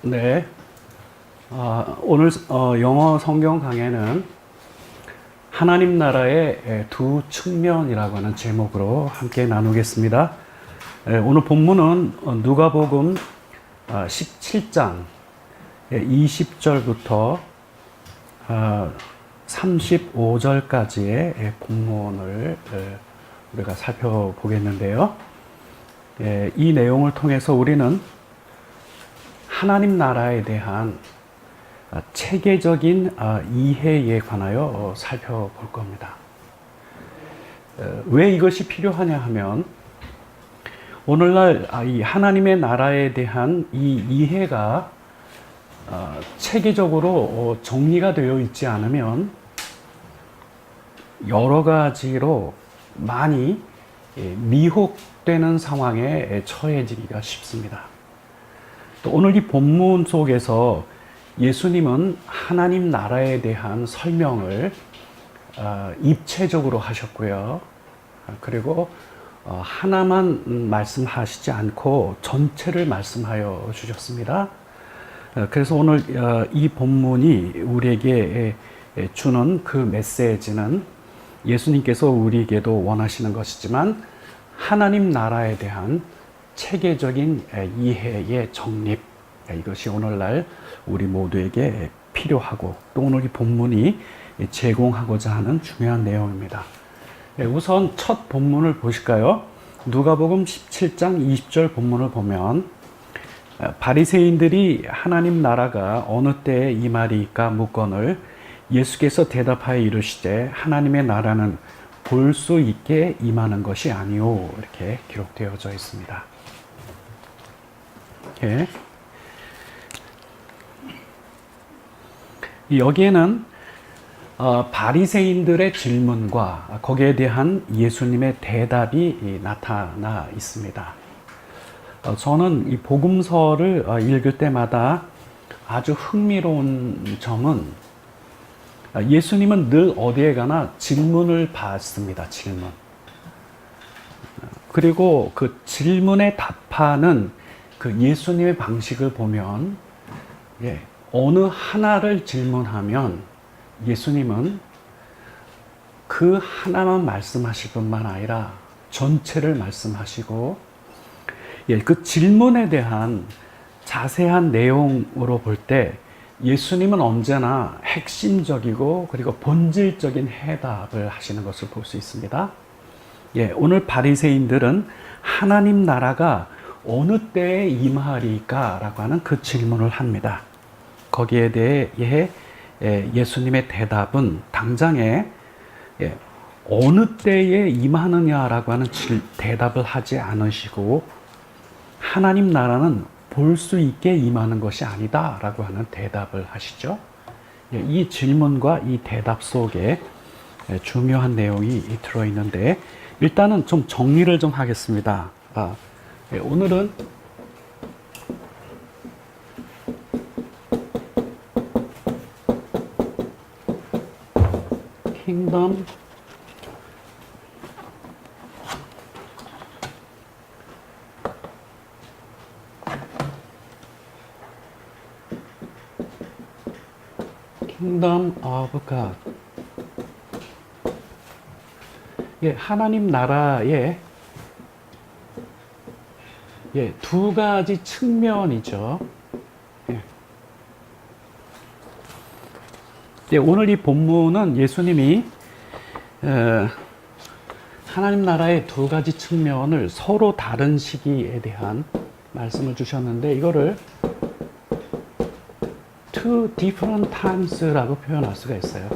네. 오늘 영어 성경 강해는 하나님 나라의 두 측면이라고 하는 제목으로 함께 나누겠습니다. 오늘 본문은 누가복음 17장 20절부터 35절까지의 본문을 우리가 살펴보겠는데요. 이 내용을 통해서 우리는 하나님 나라에 대한 체계적인 이해에 관하여 살펴볼 겁니다. 왜 이것이 필요하냐 하면 오늘날 이 하나님의 나라에 대한 이 이해가 체계적으로 정리가 되어 있지 않으면 여러 가지로 많이 미혹되는 상황에 처해지기가 쉽습니다. 또 오늘 이 본문 속에서 예수님은 하나님 나라에 대한 설명을 입체적으로 하셨고요. 그리고 하나만 말씀하시지 않고 전체를 말씀하여 주셨습니다. 그래서 오늘 이 본문이 우리에게 주는 그 메시지는 예수님께서 우리에게도 원하시는 것이지만 하나님 나라에 대한 체계적인 이해의 정립, 이것이 오늘날 우리 모두에게 필요하고 또 오늘 이 본문이 제공하고자 하는 중요한 내용입니다. 우선 첫 본문을 보실까요? 누가복음 17장 20절 본문을 보면 바리새인들이 하나님 나라가 어느 때에 임하리이까 묻거늘 예수께서 대답하여 이르시되 하나님의 나라는 볼 수 있게 임하는 것이 아니오, 이렇게 기록되어져 있습니다. 여기에는 바리새인들의 질문과 거기에 대한 예수님의 대답이 나타나 있습니다. 저는 이 복음서를 읽을 때마다 아주 흥미로운 점은 예수님은 늘 어디에 가나 질문을 받습니다. 질문. 그리고 그 질문에 답하는 그 예수님의 방식을 보면 어느 하나를 질문하면 예수님은 그 하나만 말씀하실 뿐만 아니라 전체를 말씀하시고 그 질문에 대한 자세한 내용으로 볼 때 예수님은 언제나 핵심적이고 그리고 본질적인 해답을 하시는 것을 볼 수 있습니다. 오늘 바리새인들은 하나님 나라가 어느 때에 임하리까? 라고 하는 그 질문을 합니다. 거기에 대해 예수님의 대답은 당장에 어느 때에 임하느냐라고 하는 대답을 하지 않으시고 하나님 나라는 볼 수 있게 임하는 것이 아니다 라고 하는 대답을 하시죠. 이 질문과 이 대답 속에 중요한 내용이 들어있는데 일단은 좀 정리를 좀 하겠습니다. 오늘은 킹덤 오브 갓. 하나님 나라의 두 가지 측면이죠. 오늘 이 본문은 예수님이 하나님 나라의 두 가지 측면을 서로 다른 시기에 대한 말씀을 주셨는데 이거를 two different times라고 표현할 수가 있어요.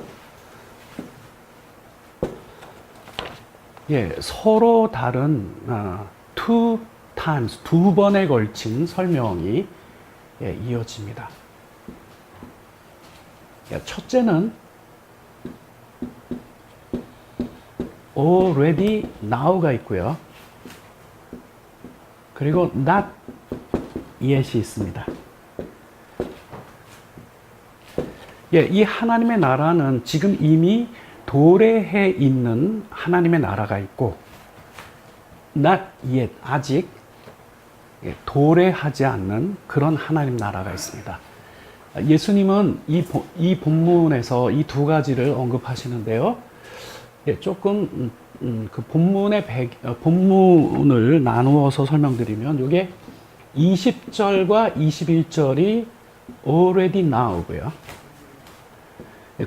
서로 다른 two times, 두 번에 걸친 설명이 이어집니다. 첫째는 already now가 있고요. 그리고 not yet이 있습니다. 이 하나님의 나라는 지금 이미 도래해 있는 하나님의 나라가 있고 not yet, 아직 도래하지 않는 그런 하나님 나라가 있습니다. 예수님은 이 본문에서 이 두 가지를 언급하시는데요. 조금 그 본문을 나누어서 설명드리면 이게 20절과 21절이 already now고요.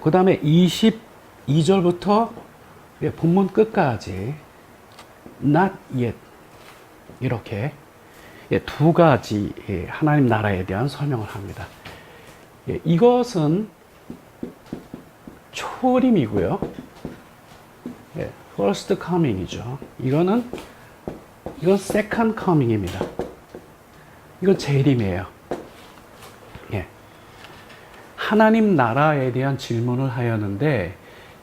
그 다음에 22절부터 본문 끝까지 not yet 이렇게 두 가지 하나님 나라에 대한 설명을 합니다. 이것은 초림이고요. first coming이죠. 이건 second coming입니다. 이건 재림이에요. 하나님 나라에 대한 질문을 하였는데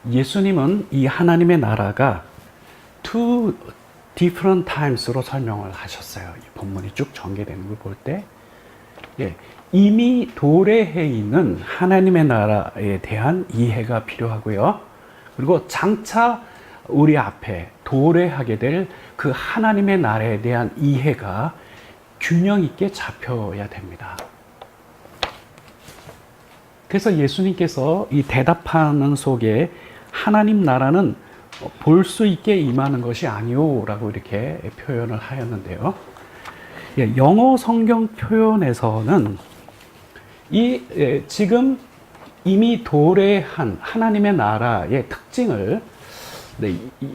예수님은 이 하나님의 나라가 two different times로 설명을 하셨어요. 이 본문이 쭉 전개되는 걸 볼 때 이미 도래해 있는 하나님의 나라에 대한 이해가 필요하고요. 그리고 장차 우리 앞에 도래하게 될 그 하나님의 나라에 대한 이해가 균형 있게 잡혀야 됩니다. 그래서 예수님께서 이 대답하는 속에 하나님 나라는 볼 수 있게 임하는 것이 아니오 라고 이렇게 표현을 하였는데요. 영어 성경 표현에서는 지금 이미 도래한 하나님의 나라의 특징을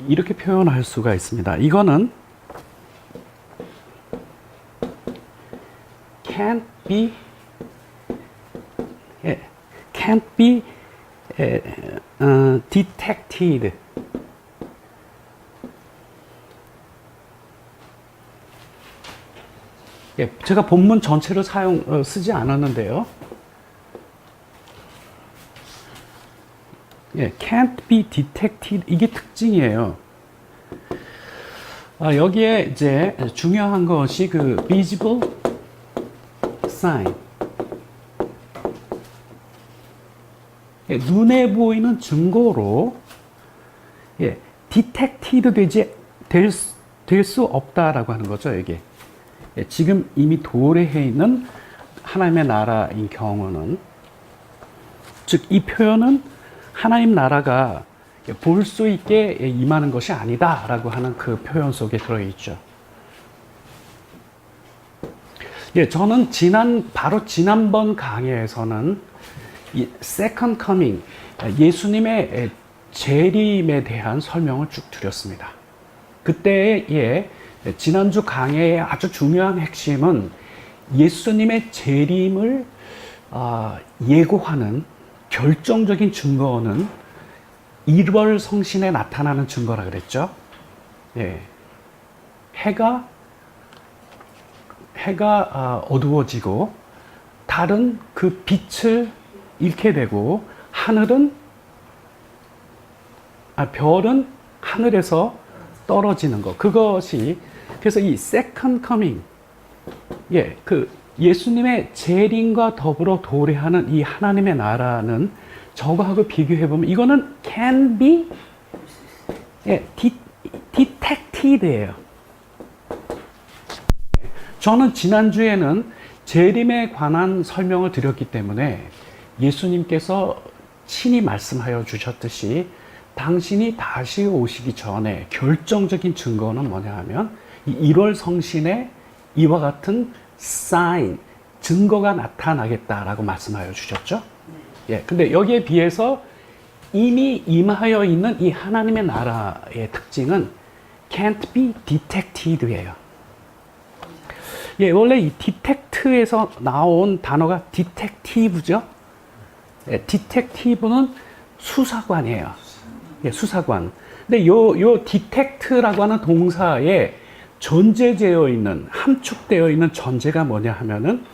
이렇게 표현할 수가 있습니다. 이거는 can't be detected. 제가 본문 전체를 쓰지 않았는데요. can't be detected 이게 특징이에요. 여기에 이제 중요한 것이 그 visible sign. 눈에 보이는 증거로 detected 될 수 없다라고 하는 거죠. 이게 지금 이미 도래해 있는 하나님의 나라인 경우는, 즉 이 표현은 하나님 나라가 볼 수 있게 임하는 것이 아니다라고 하는 그 표현 속에 들어있죠. 저는 바로 지난번 강의에서는 이 second coming, 예수님의 재림에 대한 설명을 쭉 드렸습니다. 그때의 지난주 강의의 아주 중요한 핵심은 예수님의 재림을 예고하는 결정적인 증거는 1월 성신에 나타나는 증거라 그랬죠. 해가 어두워지고 달은 그 빛을 잃게 되고 별은 하늘에서 떨어지는 것. 그것이 그래서 이 second coming, 그 예수님의 재림과 더불어 도래하는 이 하나님의 나라는 저거하고 비교해보면 이거는 can be detected예요. 저는 지난주에는 재림에 관한 설명을 드렸기 때문에 예수님께서 친히 말씀하여 주셨듯이 당신이 다시 오시기 전에 결정적인 증거는 뭐냐 하면 이 1월 성신에 이와 같은 sign, 증거가 나타나겠다라고 말씀하여 주셨죠. 근데 여기에 비해서 이미 임하여 있는 이 하나님의 나라의 특징은 can't be detected예요. 원래 이 detect에서 나온 단어가 detective죠. detective는 수사관이에요. 수사관. 근데 요 detect라고 하는 동사에 전제되어 있는, 함축되어 있는 전제가 뭐냐 하면은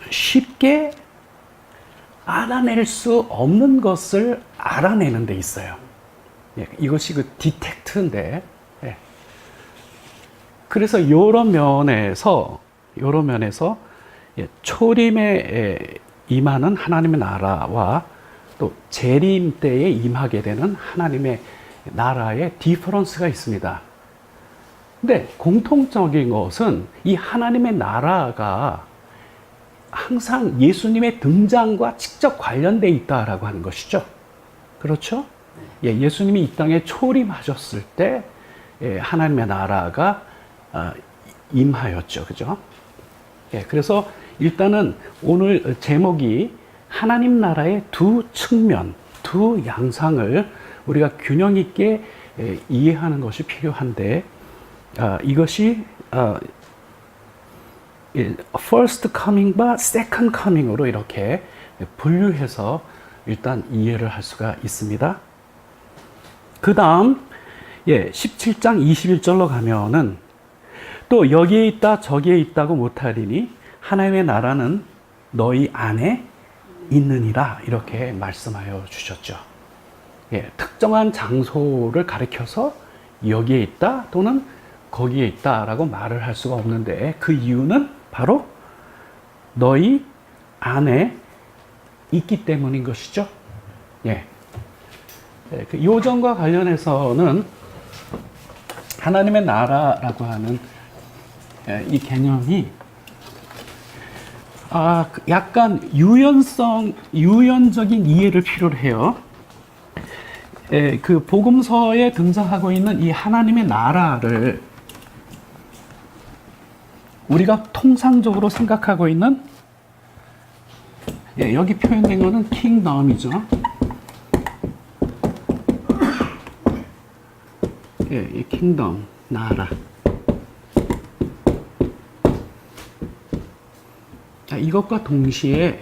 쉽게 알아낼 수 없는 것을 알아내는 데 있어요. 이것이 그 detect인데, 그래서 이런 면에서 초림에 임하는 하나님의 나라와 또 재림 때에 임하게 되는 하나님의 나라의 디퍼런스가 있습니다. 근데 공통적인 것은 이 하나님의 나라가 항상 예수님의 등장과 직접 관련되어 있다라고 하는 것이죠. 그렇죠? 예, 예수님이 이 땅에 초림하셨을 때 하나님의 나라가 임하였죠. 그죠? 예, 그래서 일단은 오늘 제목이 하나님 나라의 두 측면, 두 양상을 우리가 균형 있게 이해하는 것이 필요한데, 이것이 first coming과 second coming으로 이렇게 분류해서 일단 이해를 할 수가 있습니다. 그 다음 17장 21절로 가면은 또 여기에 있다 저기에 있다고 못하리니 하나님의 나라는 너희 안에 있느니라 이렇게 말씀하여 주셨죠. 특정한 장소를 가리켜서 여기에 있다 또는 거기에 있다라고 말을 할 수가 없는데, 그 이유는 바로 너희 안에 있기 때문인 것이죠. 그 요점과 관련해서는 하나님의 나라라고 하는 이 개념이 약간 유연적인 이해를 필요로 해요. 그 복음서에 등장하고 있는 이 하나님의 나라를 우리가 통상적으로 생각하고 있는, 여기 표현된 거는 킹덤이죠. 이 킹덤, 나라. 이것과 동시에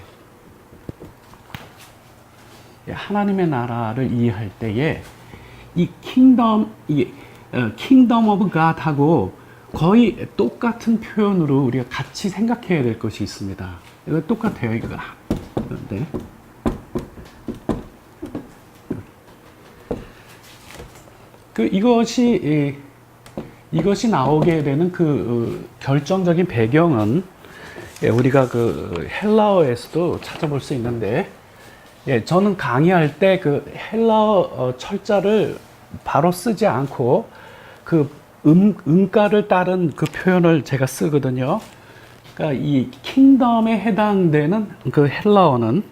하나님의 나라를 이해할 때에 이 킹덤 오브 갓하고 거의 똑같은 표현으로 우리가 같이 생각해야 될 것이 있습니다. 이거 똑같아요, 이거. 네. 이것이 나오게 되는 결정적인 배경은 우리가 헬라어에서도 찾아볼 수 있는데, 저는 강의할 때 헬라어 철자를 바로 쓰지 않고 음가를 따른 표현을 제가 쓰거든요. 그러니까 이 킹덤에 해당되는 헬라어는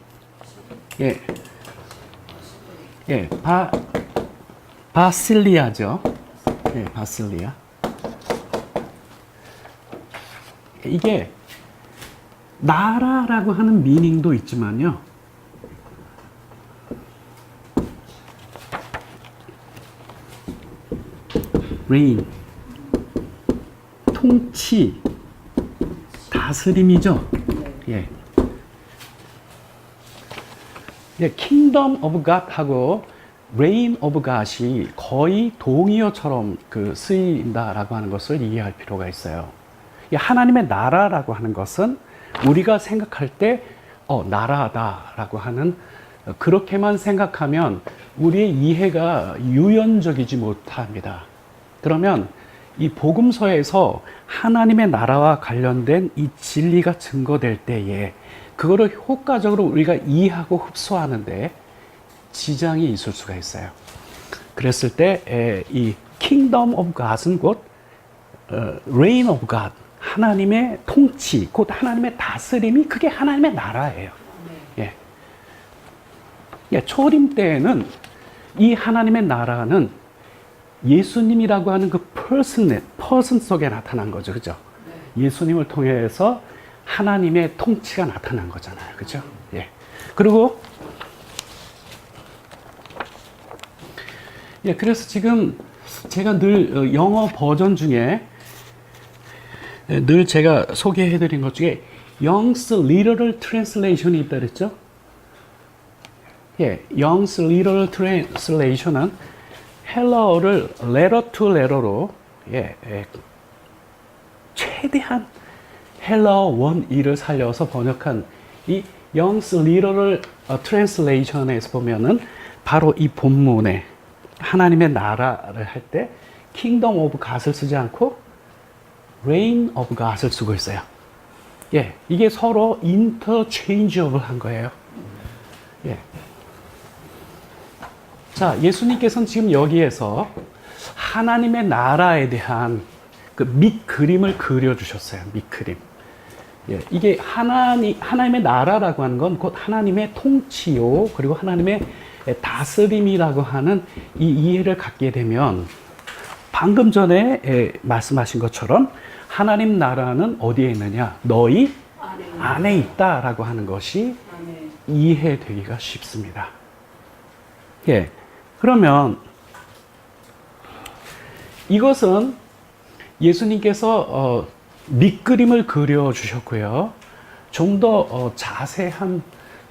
바실리아죠. 바실리아. 이게 나라라고 하는 미닝도 있지만요. reign, 통치, 다스림이죠. kingdom of God하고 reign of God이 거의 동의어처럼 쓰인다라고 하는 것을 이해할 필요가 있어요. 하나님의 나라라고 하는 것은 우리가 생각할 때 나라다라고 하는, 그렇게만 생각하면 우리의 이해가 유연적이지 못합니다. 그러면 이 복음서에서 하나님의 나라와 관련된 이 진리가 증거될 때에 그거를 효과적으로 우리가 이해하고 흡수하는데 지장이 있을 수가 있어요. 그랬을 때 이 Kingdom of God은 곧 Reign of God, 하나님의 통치, 곧 하나님의 다스림이 그게 하나님의 나라예요. 초림 때에는 이 하나님의 나라는 예수님이라고 하는 퍼슨 속에 나타난 거죠. 그죠? 예수님을 통해서 하나님의 통치가 나타난 거잖아요. 그죠? 그리고 그래서 지금 제가 늘 영어 버전 중에 늘 제가 소개해드린 것 중에 Young's Literal Translation이 있다 그랬죠? Young's Literal Translation은 헬라어를 letter to letter로 최대한 헬라어 원의를 살려서 번역한 이 Young's Literal Translation에서 보면은 바로 이 본문에 하나님의 나라를 할 때 Kingdom of God을 쓰지 않고 Reign of God을 쓰고 있어요. 이게 서로 interchangeable한 거예요. 자, 예수님께서는 지금 여기에서 하나님의 나라에 대한 그 밑그림을 그려주셨어요. 밑그림. 예, 이게 하나님의 나라라고 하는 건 곧 하나님의 통치요, 그리고 하나님의 다스림이라고 하는 이 이해를 갖게 되면 방금 전에 말씀하신 것처럼 하나님 나라는 어디에 있느냐? 너희 안에 있다라고 하는 것이 이해되기가 쉽습니다. 예, 그러면 이것은 예수님께서 밑그림을 그려주셨고요. 좀 더 자세한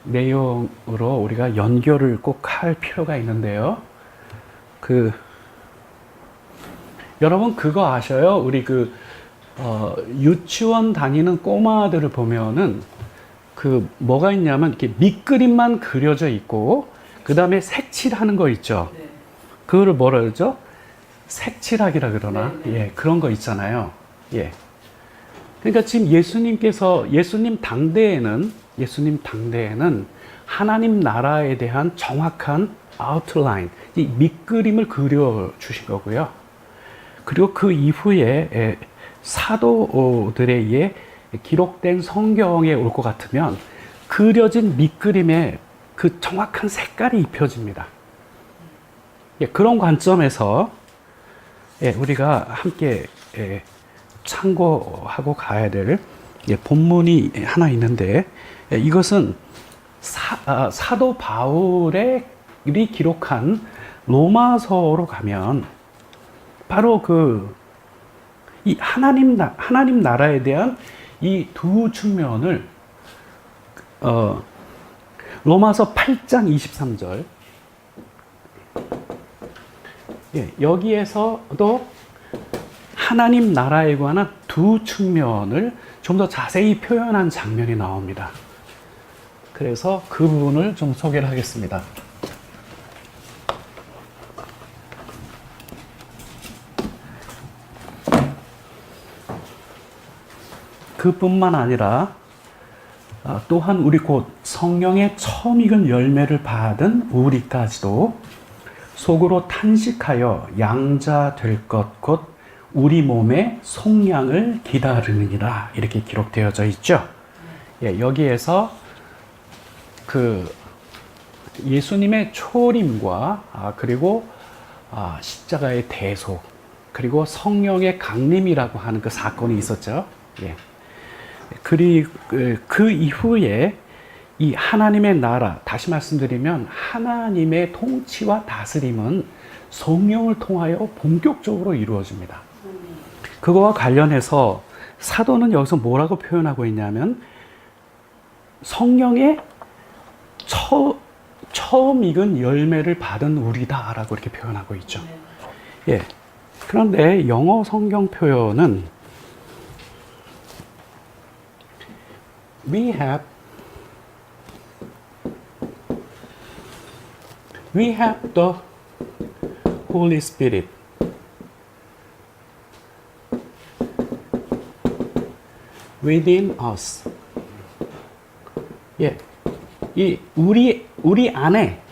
내용으로 우리가 연결을 꼭 할 필요가 있는데요. 여러분 그거 아셔요? 우리 유치원 다니는 꼬마들을 보면은 뭐가 있냐면 이렇게 밑그림만 그려져 있고 그 다음에 색칠하는 거 있죠. 네. 그거를 뭐라 그러죠? 색칠하기라 그러나? 네. 예, 그런 거 있잖아요. 예. 그러니까 지금 예수님 당대에는 하나님 나라에 대한 정확한 아웃라인, 이 밑그림을 그려주신 거고요. 그리고 그 이후에 사도들에 의해 기록된 성경에 올 것 같으면 그려진 밑그림에 그 정확한 색깔이 입혀집니다. 예, 그런 관점에서 우리가 함께 참고하고 가야 될 본문이 하나 있는데, 이것은 사도 바울이 기록한 로마서로 가면 바로 이 하나님 나라에 대한 이 두 측면을 로마서 8장 23절 여기에서도 하나님 나라에 관한 두 측면을 좀 더 자세히 표현한 장면이 나옵니다. 그래서 그 부분을 좀 소개를 하겠습니다. 그뿐만 아니라 또한 우리 곧 성령의 처음 익은 열매를 받은 우리까지도 속으로 탄식하여 양자 될 것 곧 우리 몸의 속량을 기다리느니라, 이렇게 기록되어져 있죠. 예, 여기에서 예수님의 초림과 그리고 십자가의 대속, 그리고 성령의 강림이라고 하는 그 사건이 있었죠. 예. 그리고 그 이후에 이 하나님의 나라, 다시 말씀드리면 하나님의 통치와 다스림은 성령을 통하여 본격적으로 이루어집니다. 그거와 관련해서 사도는 여기서 뭐라고 표현하고 있냐면 성령의 처음 익은 열매를 받은 우리다라고 이렇게 표현하고 있죠. 예. 그런데 영어 성경 표현은 We have the Holy Spirit. Within us. 예. 우리 안에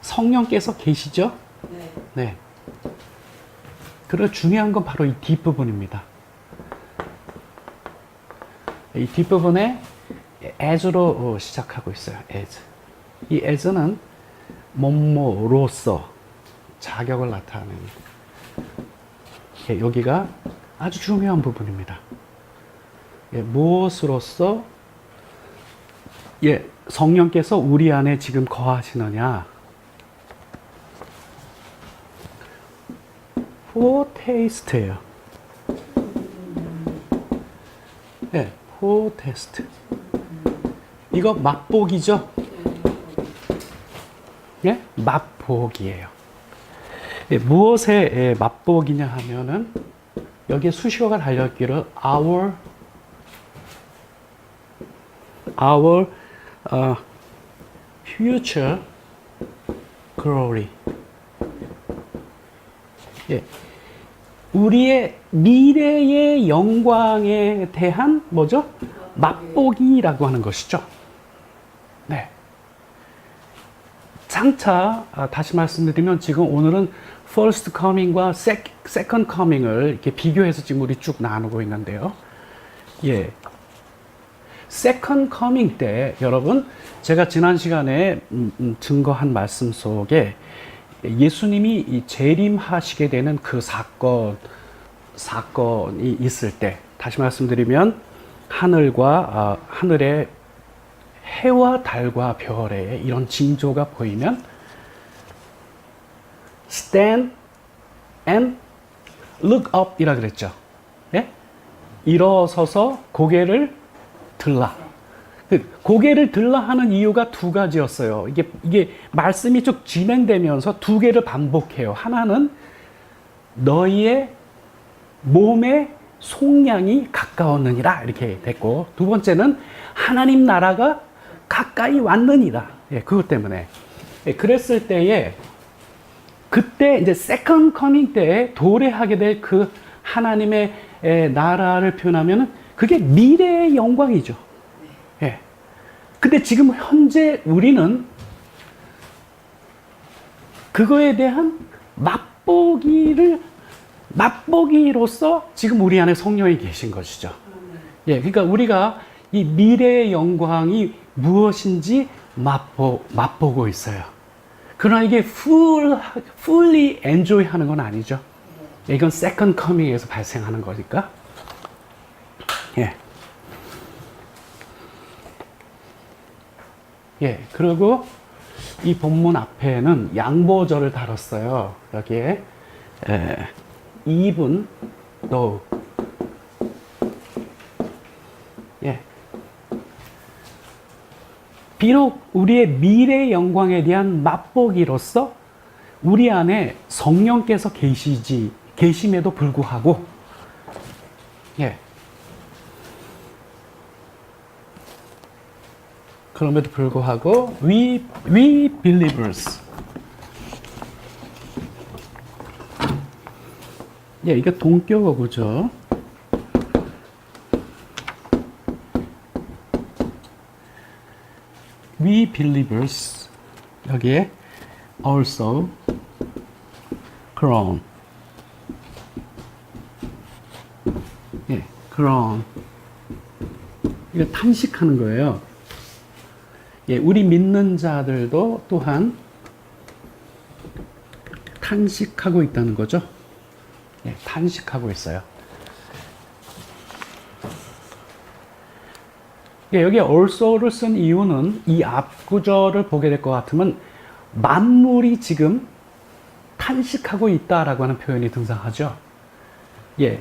성령께서 계시죠? 네. 네. 그리고 중요한 건 바로 이 뒷부분입니다. 이 뒷부분에 as로 시작하고 있어요. as. 이 as는 뭐뭐로서 자격을 나타냅니다. 여기가 아주 중요한 부분입니다. 무엇으로서 성령께서 우리 안에 지금 거하시느냐? 포테스트예요. 포테스트. 이거 맛보기죠? 맛보기예요. 무엇의 맛보기냐 하면은 여기에 수식어가 달려있기를 our future glory. 우리의 미래의 영광에 대한 뭐죠? 맛보기라고 하는 것이죠. 네. 장차 다시 말씀드리면 지금 오늘은 first coming과 second coming을 이렇게 비교해서 지금 우리 쭉 나누고 있는데요. 예. second coming 때 여러분 제가 지난 시간에 증거한 말씀 속에 예수님이 재림하시게 되는 그 사건이 있을 때 다시 말씀드리면 하늘에 해와 달과 별에 이런 징조가 보이면 stand and look up 이라 그랬죠. 예? 일어서서 고개를 들라. 고개를 들라 하는 이유가 두 가지였어요. 이게 말씀이 쭉 진행되면서 두 개를 반복해요. 하나는 너희의 몸의 속량이 가까웠느니라 이렇게 됐고, 두 번째는 하나님 나라가 가까이 왔느니라. 예, 그것 때문에. 예, 그랬을 때에 그때 이제 세컨드 커밍 때에 도래하게 될 그 하나님의 나라를 표현하면은 그게 미래의 영광이죠. 예. 근데 지금 현재 우리는 그거에 대한 맛보기로서 지금 우리 안에 성령이 계신 것이죠. 예. 그러니까 우리가 이 미래의 영광이 무엇인지 맛보고 있어요. 그러나 이게 fully enjoy 하는 건 아니죠. 이건 second coming에서 발생하는 거니까. 예. 예. 그리고 이 본문 앞에는 양보절을 다뤘어요. 여기에, even though. 예. 비록 우리의 미래 영광에 대한 맛보기로서 우리 안에 성령께서 계심에도 불구하고, 예. 그럼에도 불구하고, we believers. 예, 이게 동격어구죠. We believers 여기에 also groan. 예, groan. 이거 탄식하는 거예요. 예, 우리 믿는 자들도 또한 탄식하고 있다는 거죠. 예, 탄식하고 있어요. 여기 also를 쓴 이유는 이 앞 구절을 보게 될 것 같으면 만물이 지금 탄식하고 있다라고 하는 표현이 등장하죠. 예,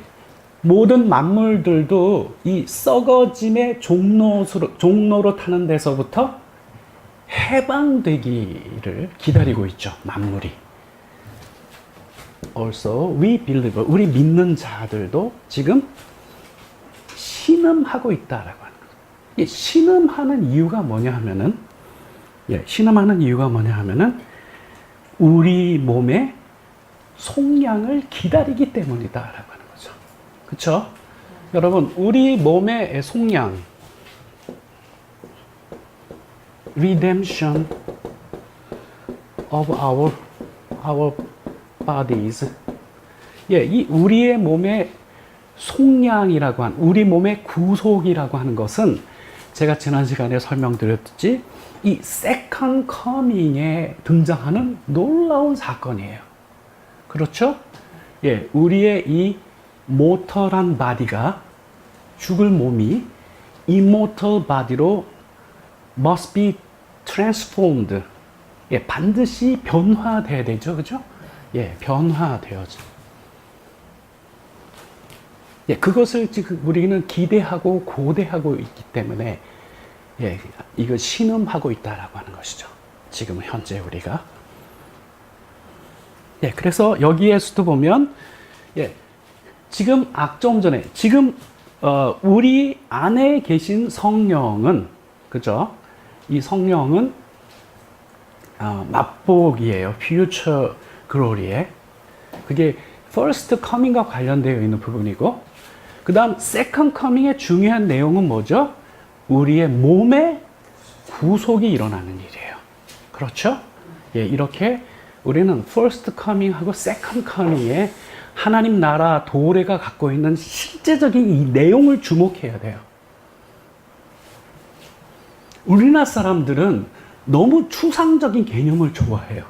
모든 만물들도 이 썩어짐의 종로로 타는 데서부터 해방되기를 기다리고 있죠. 만물이. Also, we believer, 우리 믿는 자들도 지금 신음하고 있다라고 하는 거죠. 신음하는 이유가 뭐냐 하면은, 신음하는 이유가 뭐냐 하면은, 우리 몸의 속량을 기다리기 때문이다라고 하는 거죠. 그쵸? 여러분, 우리 몸의 속량, redemption of our bodies. 예, 이 우리의 몸의 속량이라고 한, 우리 몸의 구속이라고 하는 것은 제가 지난 시간에 설명드렸듯이 이 second coming에 등장하는 놀라운 사건이에요. 그렇죠? 예, 우리의 이 mortal한 body가, 죽을 몸이 immortal body로 must be transformed. 예, 반드시 변화돼야 되죠. 그죠? 예, 변화되어져. 예, 그것을 지금 우리는 기대하고 고대하고 있기 때문에, 예, 이거 신음하고 있다라고 하는 것이죠. 지금 현재 우리가. 예, 그래서 여기에서도 보면, 예, 지금 좀 전에, 지금, 우리 안에 계신 성령은, 그죠? 이 성령은, 맛보기예요. future glory에. 그게 first coming과 관련되어 있는 부분이고, 그 다음 second coming의 중요한 내용은 뭐죠? 우리의 몸의 구속이 일어나는 일이에요. 그렇죠? 예, 이렇게 우리는 first coming하고 second coming의 하나님 나라 도래가 갖고 있는 실제적인 이 내용을 주목해야 돼요. 우리나라 사람들은 너무 추상적인 개념을 좋아해요.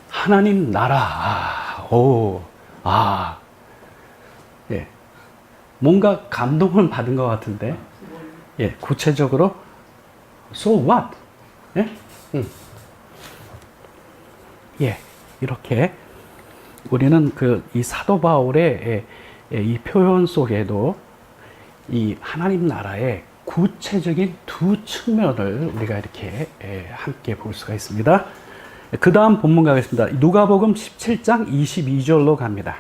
하나님 나라, 예, 뭔가 감동을 받은 것 같은데, 예, 구체적으로 so what? 예, 예, 이렇게 우리는 이 사도 바울의 이 표현 속에도 이 하나님 나라의 구체적인 두 측면을 우리가 이렇게 함께 볼 수가 있습니다. 그 다음 본문 가겠습니다. 누가복음 17장 22절로 갑니다.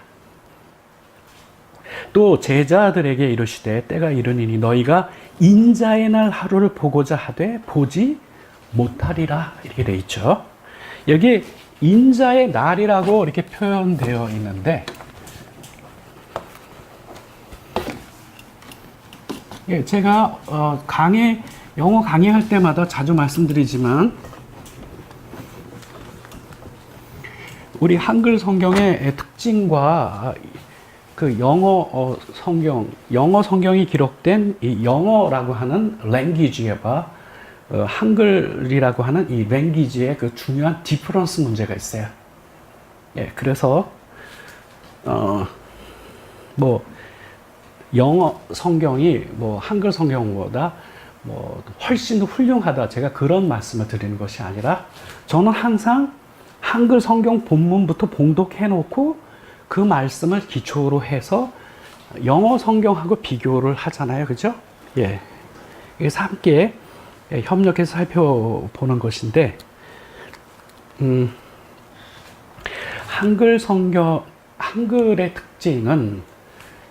또 제자들에게 이르시되 때가 이르니니 너희가 인자의 날 하루를 보고자 하되 보지 못하리라 이렇게 돼 있죠. 여기 인자의 날이라고 이렇게 표현되어 있는데, 예, 제가 영어 강의할 때마다 자주 말씀드리지만 우리 한글 성경의 특징과 그 영어 성경이 기록된 이 영어라고 하는 랭귀지와 한글이라고 하는 이 랭귀지의 그 중요한 디퍼런스 문제가 있어요. 예, 그래서 영어 성경이 한글 성경보다 훨씬 더 훌륭하다, 제가 그런 말씀을 드리는 것이 아니라, 저는 항상 한글 성경 본문부터 봉독해 놓고 그 말씀을 기초로 해서 영어 성경하고 비교를 하잖아요. 그죠? 예. 그래서 함께 협력해서 살펴보는 것인데, 한글의 특징은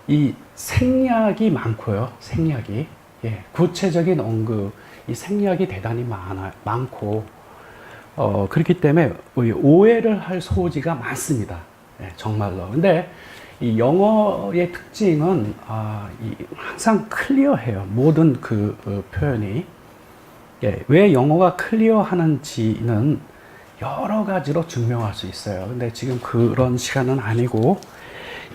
이 생략이 많고요. 생략이. 예. 구체적인 언급, 이 생략이 대단히 많고, 그렇기 때문에 오해를 할 소지가 많습니다. 예, 정말로. 근데 이 영어의 특징은 항상 클리어해요. 모든 표현이. 예, 왜 영어가 클리어하는지는 여러 가지로 증명할 수 있어요. 근데 지금 그런 시간은 아니고,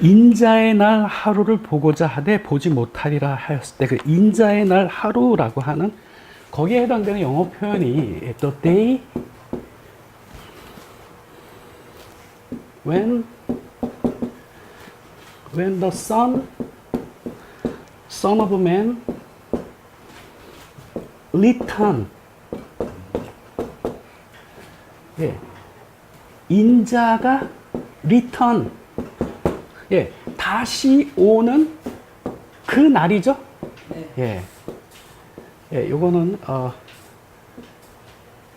인자의 날 하루를 보고자 하되 보지 못하리라 하였을 때 그 인자의 날 하루라고 하는 거기에 해당되는 영어 표현이 the day when the son of man return. 예, 인자가 return. 예, 다시 오는 그 날이죠. 예, 예, 요거는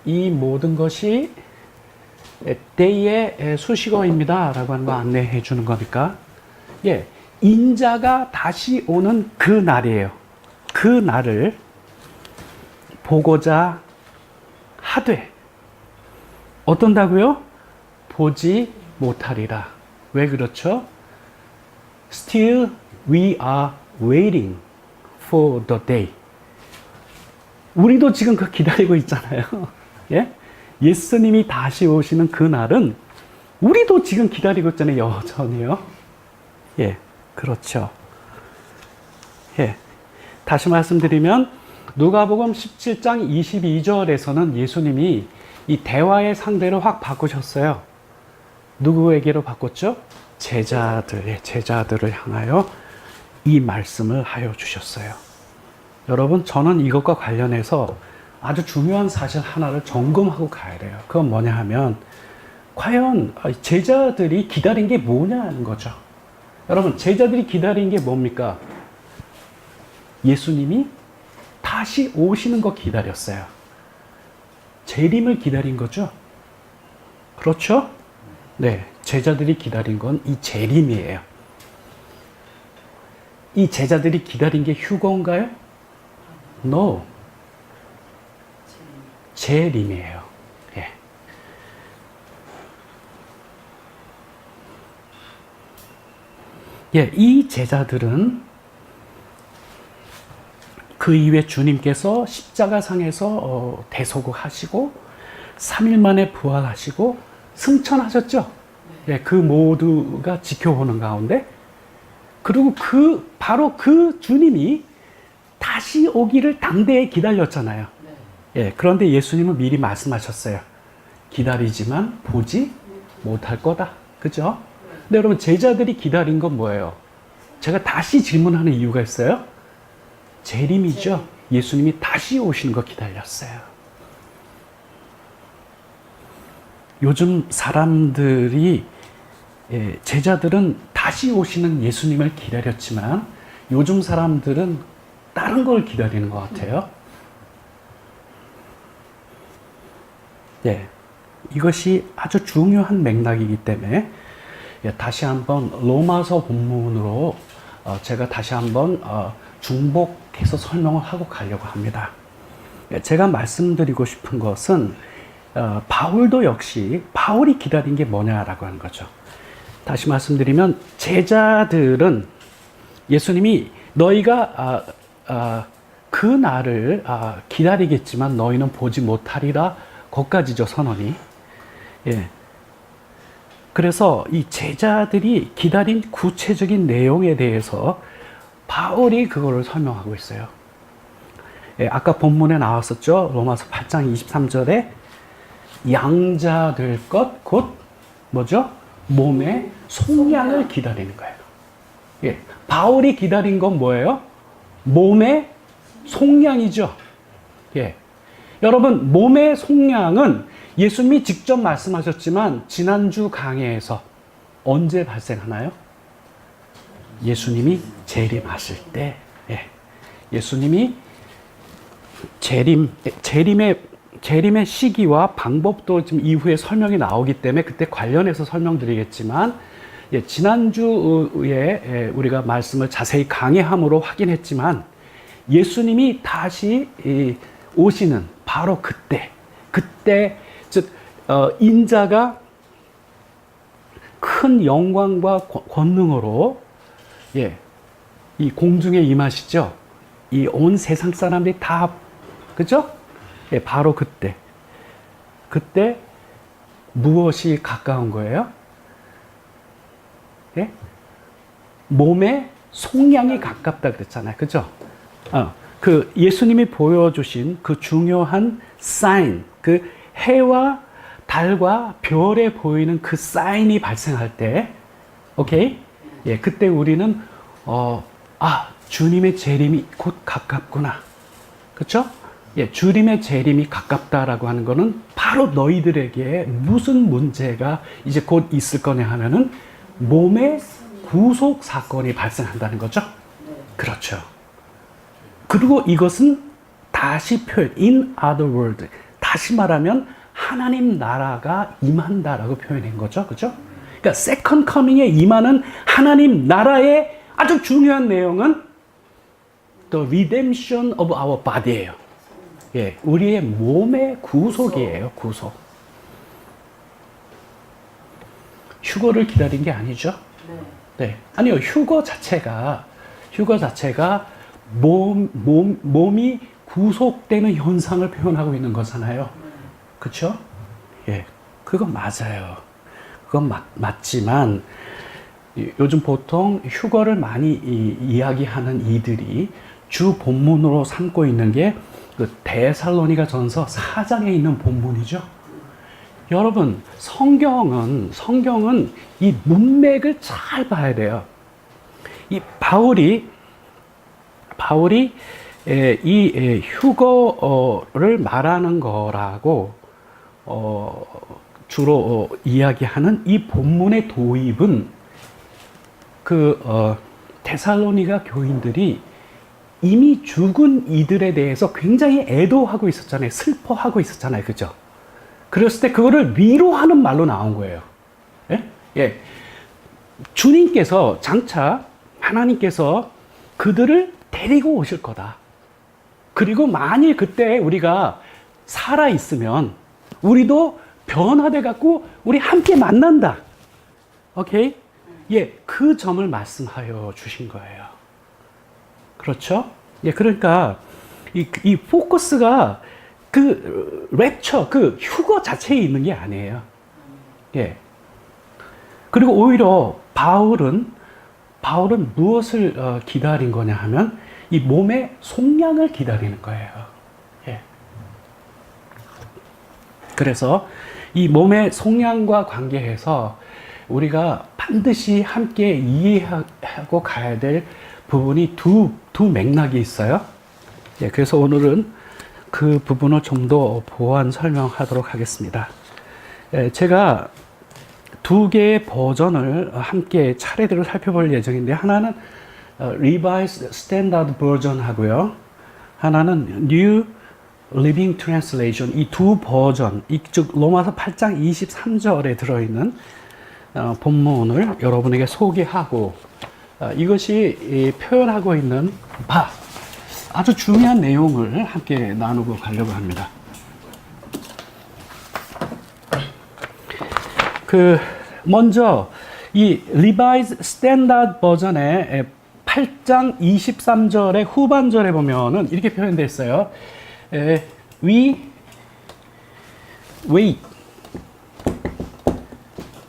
이 모든 것이 때의 수식어입니다 라고 하는 거 안내해 주는 거니까, 예, 인자가 다시 오는 그 날이에요. 그 날을 보고자 하되 어떤다고요? 보지 못하리라. 왜 그렇죠? Still we are waiting for the day. 우리도 지금 그 기다리고 있잖아요. 예? 예수님이 다시 오시는 그 날은 우리도 지금 기다리고 있잖아요. 여전히요. 예, 그렇죠. 예, 다시 말씀드리면 누가복음 17장 22절에서는 예수님이 이 대화의 상대를 확 바꾸셨어요. 누구에게로 바꿨죠? 제자들을 향하여 이 말씀을 하여 주셨어요. 여러분, 저는 이것과 관련해서 아주 중요한 사실 하나를 점검하고 가야 돼요. 그건 뭐냐 하면, 과연 제자들이 기다린 게 뭐냐는 거죠. 여러분, 제자들이 기다린 게 뭡니까? 예수님이 다시 오시는 거 기다렸어요. 재림을 기다린 거죠. 그렇죠? 네, 제자들이 기다린 건 이 재림이에요. 이 제자들이 기다린 게 휴거인가요? No. 재림이에요. 예. 예, 이 제자들은 그 이후에 주님께서 십자가상에서 대속을 하시고, 3일 만에 부활하시고 승천하셨죠. 예, 그 모두가 지켜보는 가운데, 그리고 바로 그 주님이 다시 오기를 당대에 기다렸잖아요. 예, 그런데 예수님은 미리 말씀하셨어요. 기다리지만 보지 못할 거다. 그죠? 근데 여러분, 제자들이 기다린 건 뭐예요? 제가 다시 질문하는 이유가 있어요. 재림이죠. 예수님이 다시 오시는 거 기다렸어요. 요즘 사람들이, 제자들은 다시 오시는 예수님을 기다렸지만 요즘 사람들은 다른 걸 기다리는 것 같아요. 예, 이것이 아주 중요한 맥락이기 때문에 다시 한번 로마서 본문으로 제가 다시 한번 중복해서 설명을 하고 가려고 합니다. 제가 말씀드리고 싶은 것은 바울도 역시 바울이 기다린 게 뭐냐라고 하는 거죠. 다시 말씀드리면 제자들은 예수님이 너희가 그 날을 기다리겠지만 너희는 보지 못하리라, 거기까지죠, 선언이. 예. 그래서 이 제자들이 기다린 구체적인 내용에 대해서 바울이 그거를 설명하고 있어요. 예, 아까 본문에 나왔었죠. 로마서 8장 23절에 양자될 것 곧 뭐죠? 몸의 속량을 기다리는 거예요. 예, 바울이 기다린 건 뭐예요? 몸의 속량이죠. 예. 여러분, 몸의 속량은 예수님이 직접 말씀하셨지만 지난주 강해에서 언제 발생하나요? 예수님이 재림하실 때. 예. 예수님이 재림의 시기와 방법도 지금 이후에 설명이 나오기 때문에 그때 관련해서 설명드리겠지만, 예, 지난주에 우리가 말씀을 자세히 강해함으로 확인했지만 예수님이 다시 오시는 바로 그때 즉 인자가 큰 영광과 권능으로, 예, 이 공중에 임하시죠. 이 온 세상 사람들이 다, 그죠? 예, 바로 그때 무엇이 가까운 거예요? 예? 몸의 속량이 가깝다 그랬잖아요. 그죠? 그 예수님이 보여주신 그 중요한 사인, 그 해와 달과 별에 보이는 그 사인이 발생할 때, 오케이? 예, 그때 우리는 주님의 재림이 곧 가깝구나. 그렇죠? 예, 주님의 재림이 가깝다라고 하는 거는 바로 너희들에게 무슨 문제가 이제 곧 있을 거냐 하면은 몸의 구속 사건이 발생한다는 거죠. 그렇죠. 그리고 이것은 다시 표현, in other words, 다시 말하면 하나님 나라가 임한다라고 표현한 거죠. 그죠? 그러니까 second coming에 임하는 하나님 나라의 아주 중요한 내용은 the redemption of our body예요. 예, 우리의 몸의 구속이에요. 구속. 휴거를 기다린 게 아니죠. 네. 아니요. 휴거 자체가 몸이 구속되는 현상을 표현하고 있는 거잖아요. 그렇죠? 예, 그건 맞아요. 그건 맞지만 요즘 보통 휴거를 많이 이야기하는 이들이 주 본문으로 삼고 있는 게 그 데살로니가 전서 4장에 있는 본문이죠. 여러분, 성경은 이 문맥을 잘 봐야 돼요. 이 바울이 이 휴거를 말하는 거라고 주로 이야기하는 이 본문의 도입은 데살로니가 교인들이 이미 죽은 이들에 대해서 굉장히 애도하고 있었잖아요. 슬퍼하고 있었잖아요. 그죠? 그랬을 때 그거를 위로하는 말로 나온 거예요. 예? 예. 주님께서 장차 하나님께서 그들을 데리고 오실 거다. 그리고 만일 그때 우리가 살아 있으면 우리도 변화돼 갖고 우리 함께 만난다. 오케이? 예, 그 점을 말씀하여 주신 거예요. 그렇죠? 예, 그러니까 이 포커스가 그 랩처, 그 휴거 자체에 있는 게 아니에요. 예. 그리고 오히려 바울은 무엇을 기다린 거냐 하면 이 몸의 속량을 기다리는 거예요. 예. 그래서 이 몸의 속량과 관계해서 우리가 반드시 함께 이해하고 가야 될 부분이 두 맥락이 있어요. 예, 그래서 오늘은 그 부분을 좀 더 보완 설명하도록 하겠습니다. 예, 제가 두 개의 버전을 함께 차례대로 살펴볼 예정인데, 하나는 Revised Standard Version 하고요, 하나는 New Living Translation. 이 두 버전, 즉 로마서 8장 23절에 들어있는 본문을 여러분에게 소개하고, 이것이 표현하고 있는 바, 아주 중요한 내용을 함께 나누고 가려고 합니다. 먼저 이 Revised Standard 버전의 8장 23절의 후반절에 보면은 이렇게 표현되어 있어요. We wait.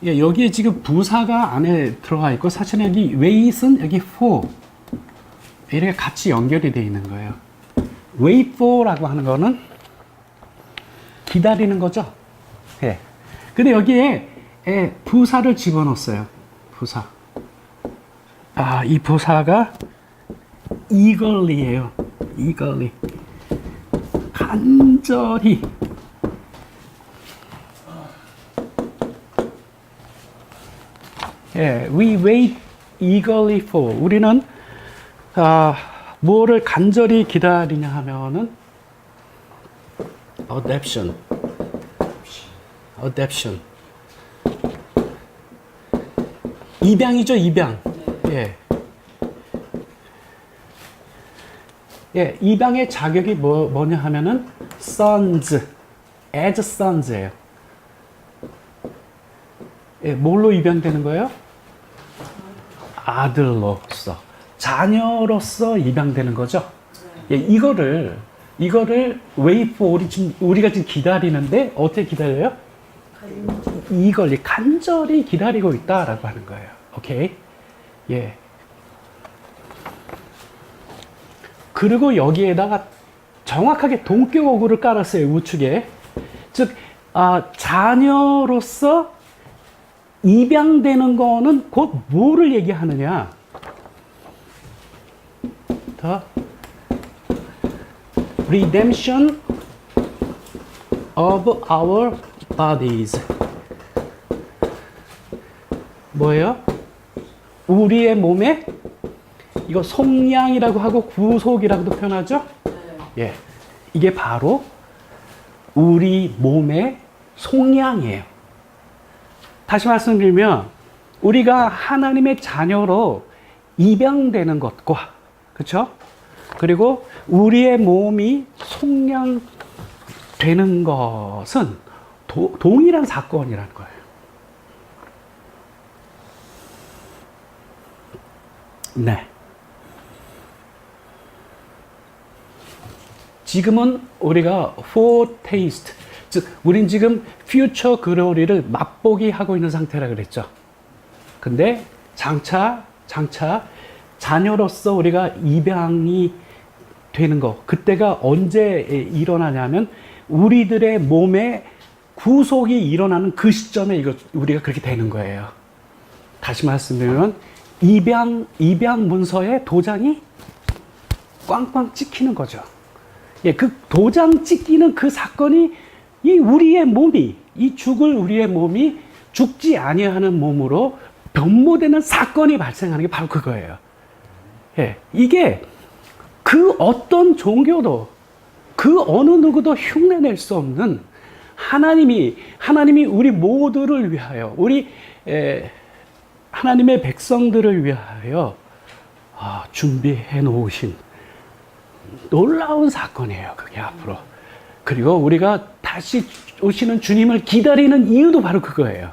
예, 여기에 지금 부사가 안에 들어가 있고, 사실 여기 wait은 여기 for 이렇게 같이 연결이 되어 있는 거예요. wait for라고 하는 거는 기다리는 거죠. 예. 근데 여기에 부사를 집어넣었어요. 부사. 이 부사가 eagerly예요. eagerly. 간절히. 예, we wait eagerly for. 우리는 뭐를 간절히 기다리냐 하면은 adoption. 입양이죠, 입양. 예. 예, 입양의 자격이 뭐냐 하면은 sons, as sons예요. 예, 뭘로 입양되는 거예요? 아들로서, 자녀로서 입양되는 거죠. 예, 이거를 wait for, 우리가 지금 기다리는데 어떻게 기다려요? 이걸 간절히 기다리고 있다라고 하는 거예요. 오케이? 예. 그리고 여기에다가 정확하게 동격어구를 깔았어요, 우측에. 즉, 자녀로서 입양되는 거는 곧 뭐를 얘기하느냐? The redemption of our bodies. 뭐예요? 우리의 몸에, 이거 속량이라고 하고 구속이라고도 표현하죠? 예. 이게 바로 우리 몸의 속량이에요. 다시 말씀드리면, 우리가 하나님의 자녀로 입양되는 것과, 그쵸? 그리고 우리의 몸이 속량되는 것은 동일한 사건이라는 거예요. 네. 지금은 우리가 foretaste, 즉 우린 지금 future glory를 맛보기 하고 있는 상태라 그랬죠. 근데 장차 자녀로서 우리가 입양이 되는 거, 그때가 언제 일어나냐면 우리들의 몸에 구속이 일어나는 그 시점에 우리가 그렇게 되는 거예요. 다시 말씀드리면 입양 문서에 도장이 꽝꽝 찍히는 거죠. 예, 그 도장 찍히는 그 사건이 우리의 몸이, 죽을 우리의 몸이 죽지 아니하는 몸으로 변모되는 사건이 발생하는 게 바로 그거예요. 예, 이게 그 어떤 종교도, 그 어느 누구도 흉내낼 수 없는 하나님이 우리 모두를 위하여, 우리 하나님의 백성들을 위하여 준비해 놓으신 놀라운 사건이에요, 그게 앞으로. 그리고 우리가 다시 오시는 주님을 기다리는 이유도 바로 그거예요.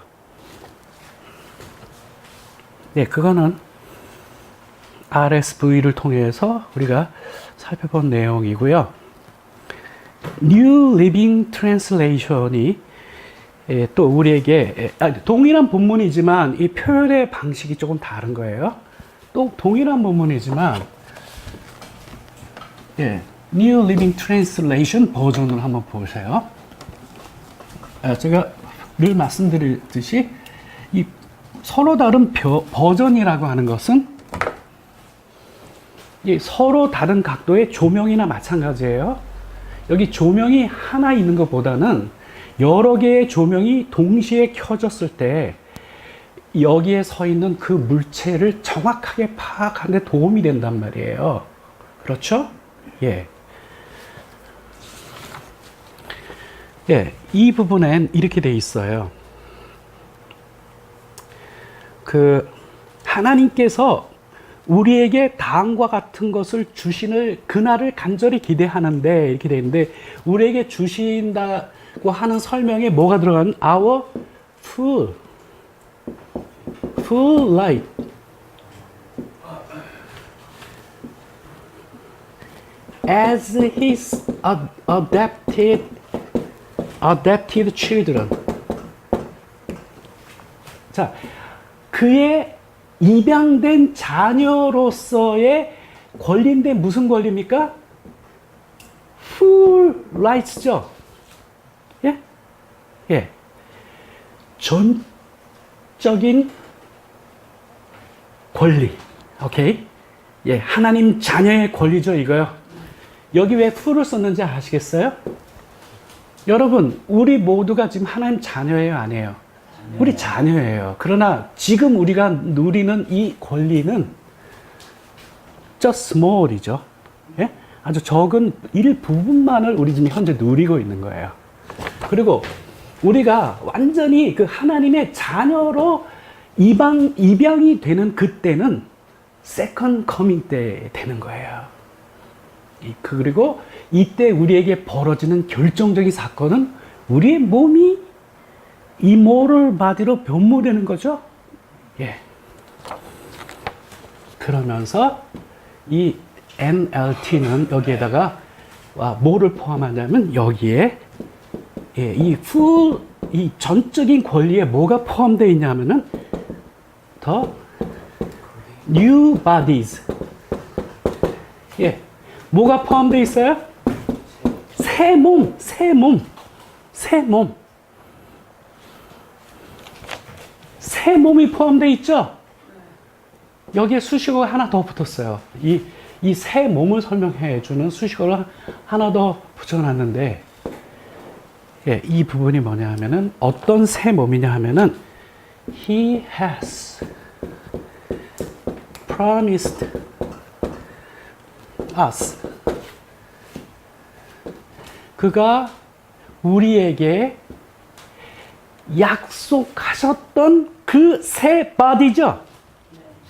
네, 그거는 RSV를 통해서 우리가 살펴본 내용이고요. New Living Translation이 또 우리에게 동일한 본문이지만 이 표현의 방식이 조금 다른 거예요. 또 동일한 본문이지만 New Living Translation 버전을 한번 보세요. 제가 늘 말씀드렸듯이 이 서로 다른 버전이라고 하는 것은 서로 다른 각도의 조명이나 마찬가지예요. 여기 조명이 하나 있는 것보다는 여러 개의 조명이 동시에 켜졌을 때 여기에 서 있는 그 물체를 정확하게 파악하는 데 도움이 된단 말이에요. 그렇죠? 이 부분엔 이렇게 돼 있어요. 하나님께서 우리에게 다음과 같은 것을 주시는 그날을 간절히 기대하는데 이렇게 되어 있는데 우리에게 주신다고 하는 설명에 뭐가 들어가는 our full light as his adopted children. 자, 그의 입양된 자녀로서의 권리인데 무슨 권리입니까? full rights죠. 전적인 권리. 오케이? 하나님 자녀의 권리죠, 이거요. 여기 왜 full을 썼는지 아시겠어요? 여러분, 우리 모두가 지금 하나님 자녀예요, 아니에요? 우리 자녀예요. 그러나 지금 우리가 누리는 이 권리는 just small이죠. 아주 적은 일부분만을 우리 지금 현재 누리고 있는 거예요. 그리고 우리가 완전히 그 하나님의 자녀로 입양이 되는 그때는 second coming 때 되는 거예요. 그리고 이때 우리에게 벌어지는 결정적인 사건은 우리의 몸이 이모럴 바디로 변모되는 거죠. 그러면서 이 NLT는 여기에다가 뭐를 포함하냐면 여기에 이 전적인 권리에 뭐가 포함되어 있냐면은 the new bodies. 뭐가 포함되어 있어요? 새 몸. 새 몸이 포함되어 있죠? 여기에 수식어가 하나 더 붙었어요. 이 새 몸을 설명해 주는 수식어를 하나 더 붙여놨는데, 이 부분이 뭐냐 하면은, 어떤 새 몸이냐 하면은, He has promised us. 그가 우리에게 약속하셨던 그 새 바디죠.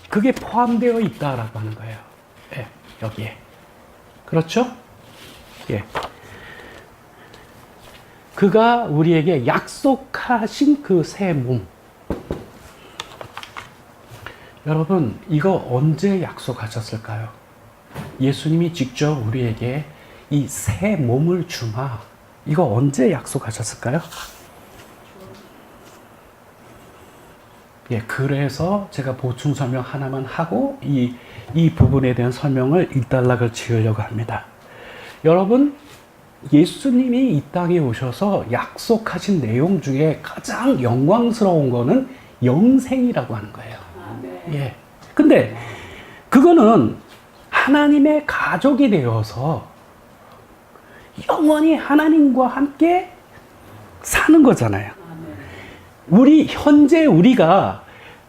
그게 포함되어 있다라고 하는 거예요. 여기에. 그렇죠? 그가 우리에게 약속하신 그 새 몸. 여러분, 이거 언제 약속하셨을까요? 예수님이 직접 우리에게 이 새 몸을 주마. 이거 언제 약속하셨을까요? 그래서 제가 보충 설명 하나만 하고 이 부분에 대한 설명을 일단락을 지으려고 합니다. 여러분, 예수님이 이 땅에 오셔서 약속하신 내용 중에 가장 영광스러운 거는 영생이라고 하는 거예요. 근데 그거는 하나님의 가족이 되어서 영원히 하나님과 함께 사는 거잖아요. 현재 우리가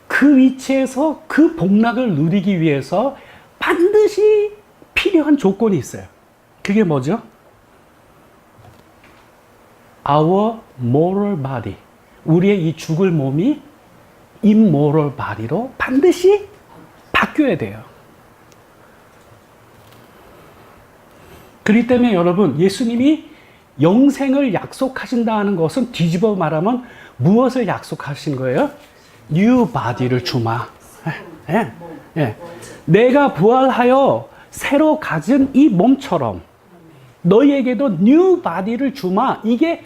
그 위치에서 그 복락을 누리기 위해서 반드시 필요한 조건이 있어요. 그게 뭐죠? Our moral body. 우리의 이 죽을 몸이 immoral body로 반드시 바뀌어야 돼요. 그렇기 때문에 여러분, 예수님이 영생을 약속하신다는 것은 뒤집어 말하면 무엇을 약속하신 거예요? New body를 주마. 내가 부활하여 새로 가진 이 몸처럼 너희에게도 뉴 바디를 주마. 이게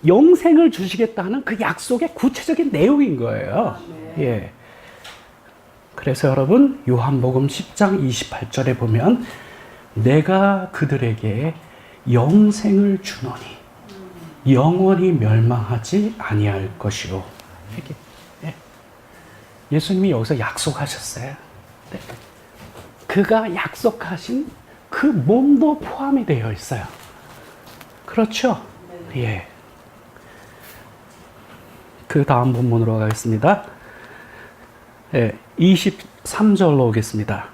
영생을 주시겠다는 그 약속의 구체적인 내용인 거예요. 예. 그래서 여러분 요한복음 10장 28절에 보면 내가 그들에게 영생을 주노니 영원히 멸망하지 아니할 것이요. 이렇게. 예. 예수님이 여기서 약속하셨어요. 네. 그가 약속하신 그 몸도 포함이 되어 있어요. 그렇죠? 예. 그 다음 본문으로 가겠습니다. 예, 23절로 오겠습니다.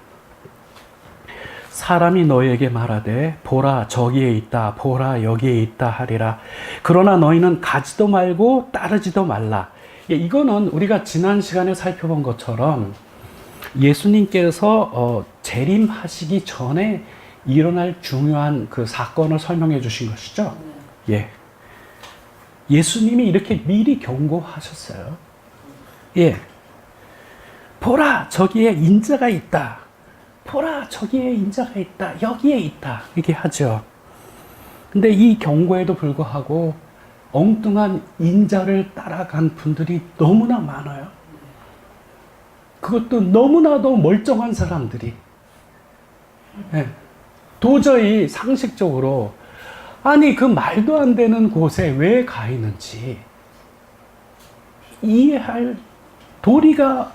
사람이 너희에게 말하되 보라 저기에 있다 보라 여기에 있다 하리라. 그러나 너희는 가지도 말고 따르지도 말라. 예, 이거는 우리가 지난 시간에 살펴본 것처럼 예수님께서 재림하시기 전에 일어날 중요한 그 사건을 설명해 주신 것이죠. 예. 예수님이 이렇게 미리 경고하셨어요. 예. 보라, 저기에 인자가 있다. 보라, 저기에 인자가 있다. 여기에 있다. 이렇게 하죠. 근데 이 경고에도 불구하고 엉뚱한 인자를 따라간 분들이 너무나 많아요. 그것도 너무나도 멀쩡한 사람들이. 예. 도저히 상식적으로 아니 그 말도 안 되는 곳에 왜 가 있는지 이해할 도리가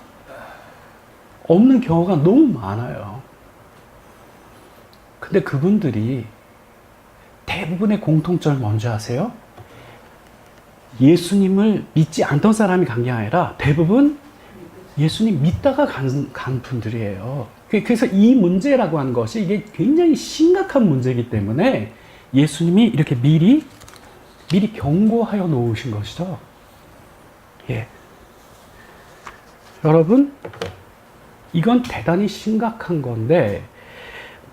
없는 경우가 너무 많아요. 근데 그분들이 대부분의 공통점을 뭔지 아세요? 예수님을 믿지 않던 사람이 간 게 아니라 대부분 예수님 믿다가 간 분들이에요. 그래서 이 문제라고 하는 것이 이게 굉장히 심각한 문제이기 때문에 예수님이 이렇게 미리 경고하여 놓으신 것이죠. 예. 여러분, 이건 대단히 심각한 건데,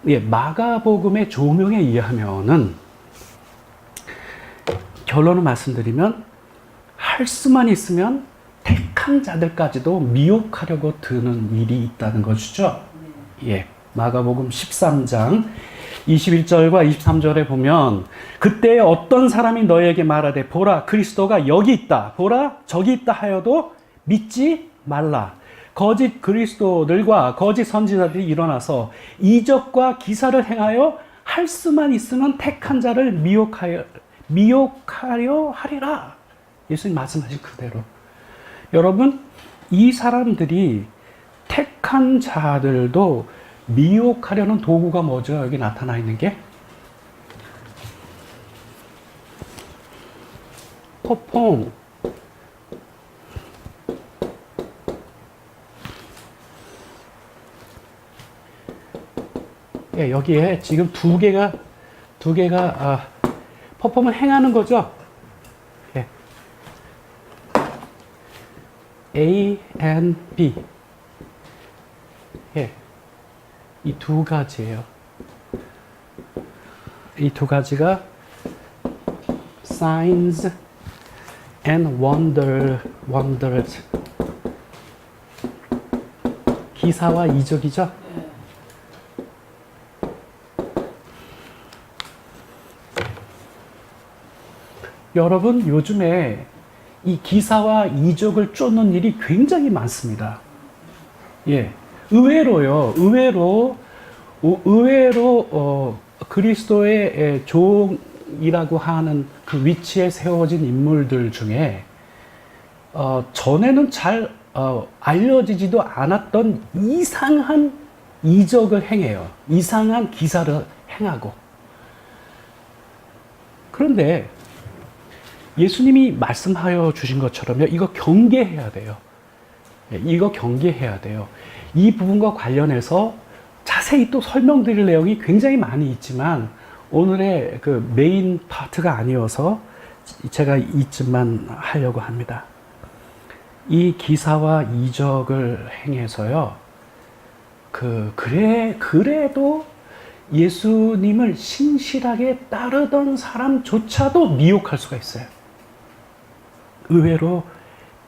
예, 마가복음의 조명에 의하면은, 결론을 말씀드리면, 할 수만 있으면 택한 자들까지도 미혹하려고 드는 일이 있다는 것이죠. 예. 마가복음 13장 21절과 23절에 보면 그때 어떤 사람이 너에게 말하되 보라 그리스도가 여기 있다 보라 저기 있다 하여도 믿지 말라. 거짓 그리스도들과 거짓 선지자들이 일어나서 이적과 기사를 행하여 할 수만 있으면 택한 자를 미혹하려 하리라. 예수님 말씀하신 그대로. 여러분, 이 사람들이 택한 자들도 미혹하려는 도구가 뭐죠? 여기 나타나 있는 게 포퐁. 예, 여기에 지금 두 개가 퍼폼을 행하는 거죠. 예. A and B. 예. 이 두 가지예요. 이 두 가지가 signs and wonders. 기사와 이적이죠. 여러분, 요즘에 이 기사와 이적을 쫓는 일이 굉장히 많습니다. 예. 의외로 그리스도의 종이라고 하는 그 위치에 세워진 인물들 중에 전에는 잘 알려지지도 않았던 이상한 이적을 행해요. 이상한 기사를 행하고. 그런데 예수님이 말씀하여 주신 것처럼요, 이거 경계해야 돼요. 이거 경계해야 돼요. 이 부분과 관련해서 자세히 또 설명드릴 내용이 굉장히 많이 있지만 오늘의 그 메인 파트가 아니어서 제가 이쯤만 하려고 합니다. 이 기사와 이적을 행해서요, 그래도 예수님을 신실하게 따르던 사람조차도 미혹할 수가 있어요. 의외로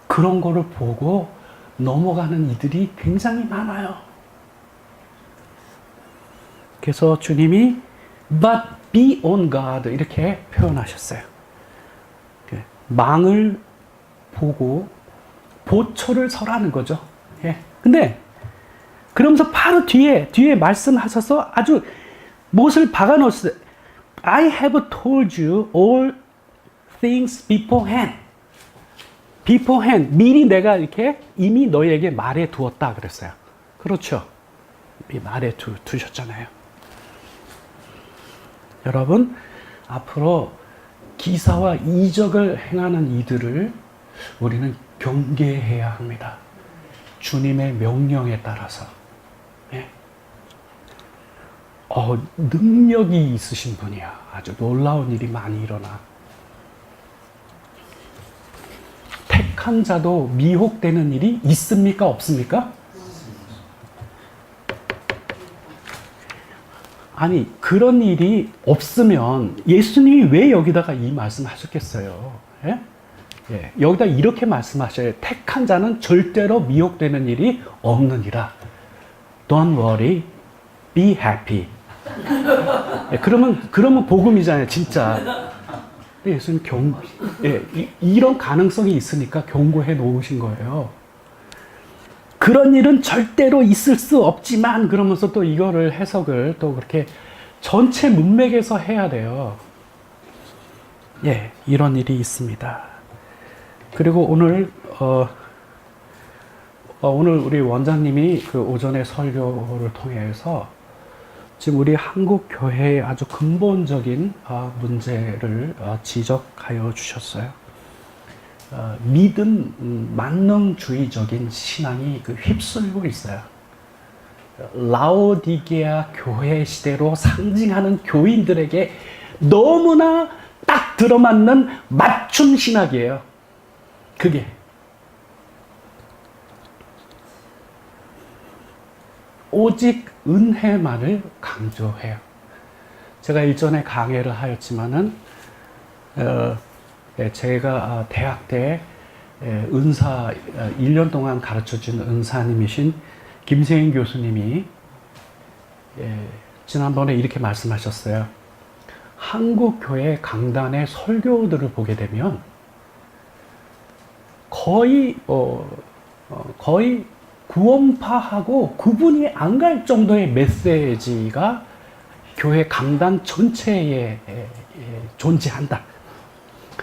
그런 거를 보고 넘어가는 이들이 굉장히 많아요. 그래서 주님이 But be on guard 이렇게 표현하셨어요. 망을 보고 보초를 서라는 거죠. 예. 근데 그러면서 바로 뒤에 말씀하셔서 아주 못을 박아 놓으셨어요. I have told you all things beforehand. beforehand. 미리 내가 이렇게 이미 너희에게 말해 두었다 그랬어요. 그렇죠. 말해 두셨잖아요. 여러분, 앞으로 기사와 이적을 행하는 이들을 우리는 경계해야 합니다. 주님의 명령에 따라서. 예. 능력이 있으신 분이야. 아주 놀라운 일이 많이 일어나. 택한 자도 미혹되는 일이 있습니까? 없습니까? 아니, 그런 일이 없으면 예수님이 왜 여기다가 이 말씀 하셨겠어요? 예? 예, 여기다 이렇게 말씀하셔요. 택한 자는 절대로 미혹되는 일이 없느니라. Don't worry, be happy. 예, 그러면 복음이잖아요, 진짜. 예수님 이런 가능성이 있으니까 경고해 놓으신 거예요. 그런 일은 절대로 있을 수 없지만 그러면서 또 이거를 해석을 또 그렇게 전체 문맥에서 해야 돼요. 예, 이런 일이 있습니다. 그리고 오늘 우리 원장님이 그 오전에 설교를 통해서 지금 우리 한국 교회의 아주 근본적인 문제를 지적하여 주셨어요. 믿음 만능주의적인 신앙이 휩쓸고 있어요. 라오디게아 교회 시대로 상징하는 교인들에게 너무나 딱 들어맞는 맞춤 신학이에요. 그게. 오직 은혜만을 강조해요. 제가 일전에 강해를 하였지만은 제가 대학 때 은사 1년 동안 가르쳐준 은사님이신 김세인 교수님이 지난번에 이렇게 말씀하셨어요. 한국 교회 강단의 설교들을 보게 되면 거의 구원파하고 구분이 안 갈 정도의 메시지가 교회 강단 전체에 존재한다.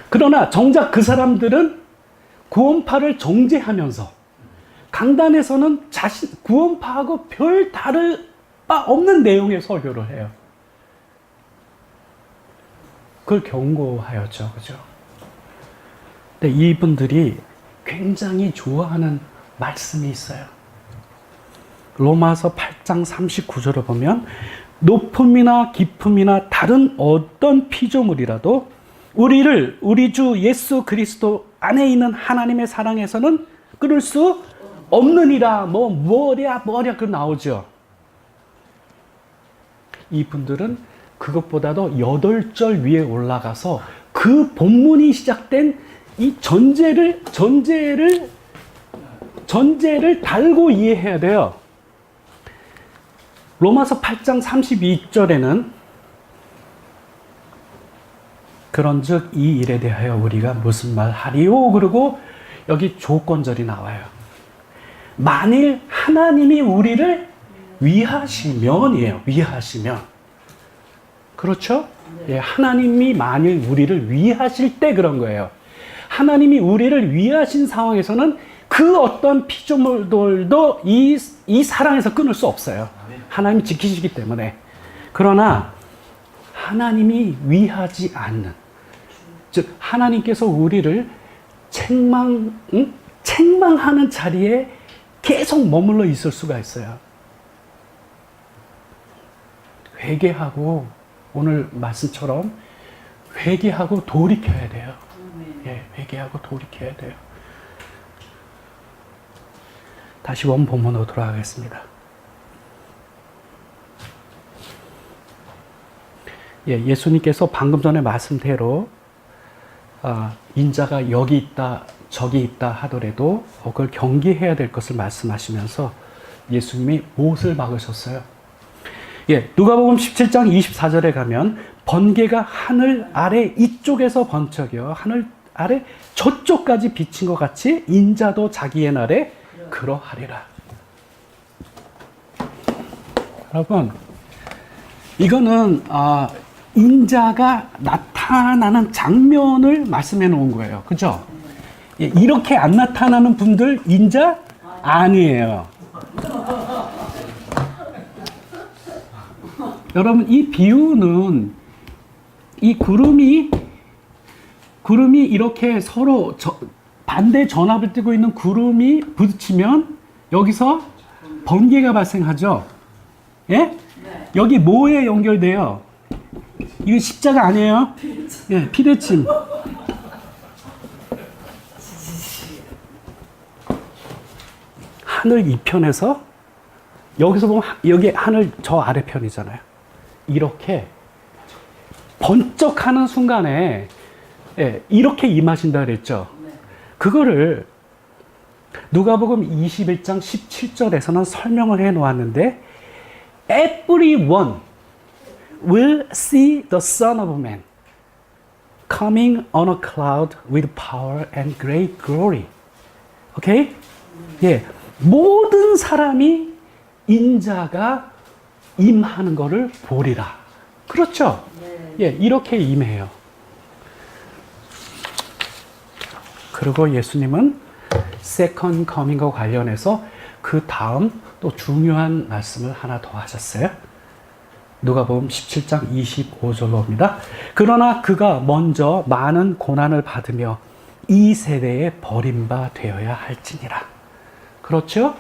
그러나 정작 그 사람들은 구원파를 정죄하면서 강단에서는 구원파하고 별 다를 바 없는 내용의 설교를 해요. 그걸 경고하였죠. 그죠? 근데 이분들이 굉장히 좋아하는 말씀이 있어요. 로마서 8장 39절을 보면 높음이나 깊음이나 다른 어떤 피조물이라도 우리 주 예수 그리스도 안에 있는 하나님의 사랑에서는 끊을 수 없느니라. 뭐랴 그 나오죠. 이분들은 그것보다도 8절 위에 올라가서 그 본문이 시작된 이 전제를 달고 이해해야 돼요. 로마서 8장 32절에는 그런즉 이 일에 대하여 우리가 무슨 말 하리요? 그리고 여기 조건절이 나와요. 만일 하나님이 우리를 위하시면이에요. 위하시면. 그렇죠? 예, 하나님이 만일 우리를 위하실 때 그런 거예요. 하나님이 우리를 위하신 상황에서는 그 어떤 피조물들도 이 사랑에서 끊을 수 없어요. 하나님이 지키시기 때문에. 그러나 하나님이 위하지 않는, 즉 하나님께서 우리를 책망하는 자리에 계속 머물러 있을 수가 있어요. 회개하고 오늘 말씀처럼 회개하고 돌이켜야 돼요. 예, 회개하고 돌이켜야 돼요. 다시 원본문으로 돌아가겠습니다. 예, 예수님께서 방금 전에 말씀대로 인자가 여기 있다 저기 있다 하더라도 그걸 경계해야 될 것을 말씀하시면서 예수님이 못을 박으셨어요. 예, 누가복음 17장 24절에 가면 번개가 하늘 아래 이쪽에서 번쩍여 하늘 아래 저쪽까지 비친 것 같이 인자도 자기의 날에 그러하리라. 여러분, 이거는 인자가 나타나는 장면을 말씀해 놓은 거예요. 그죠? 예, 이렇게 안 나타나는 분들 인자 아니에요. 여러분, 이 비유는 이 구름이 이렇게 서로 반대 전압을 띠고 있는 구름이 부딪히면 여기서 번개가 발생하죠. 예? 여기 뭐에 연결돼요? 이거 십자가 아니에요? 예, 피대침. 하늘 이편에서 여기서 보면 여기 하늘 저 아래편이잖아요. 이렇게 번쩍하는 순간에 이렇게 임하신다 그랬죠. 그거를 누가복음 21장 17절에서는 설명을 해 놓았는데 Everyone will see the Son of Man coming on a cloud with power and great glory. 오케이? 예, 모든 사람이 인자가 임하는 것을 보리라. 그렇죠? 예, 이렇게 임해요. 그리고 예수님은 세컨 커밍과 관련해서 그 다음 또 중요한 말씀을 하나 더 하셨어요. 누가복음 17장 25절로입니다. 그러나 그가 먼저 많은 고난을 받으며 이 세대에 버림바 되어야 할지니라. 그렇죠?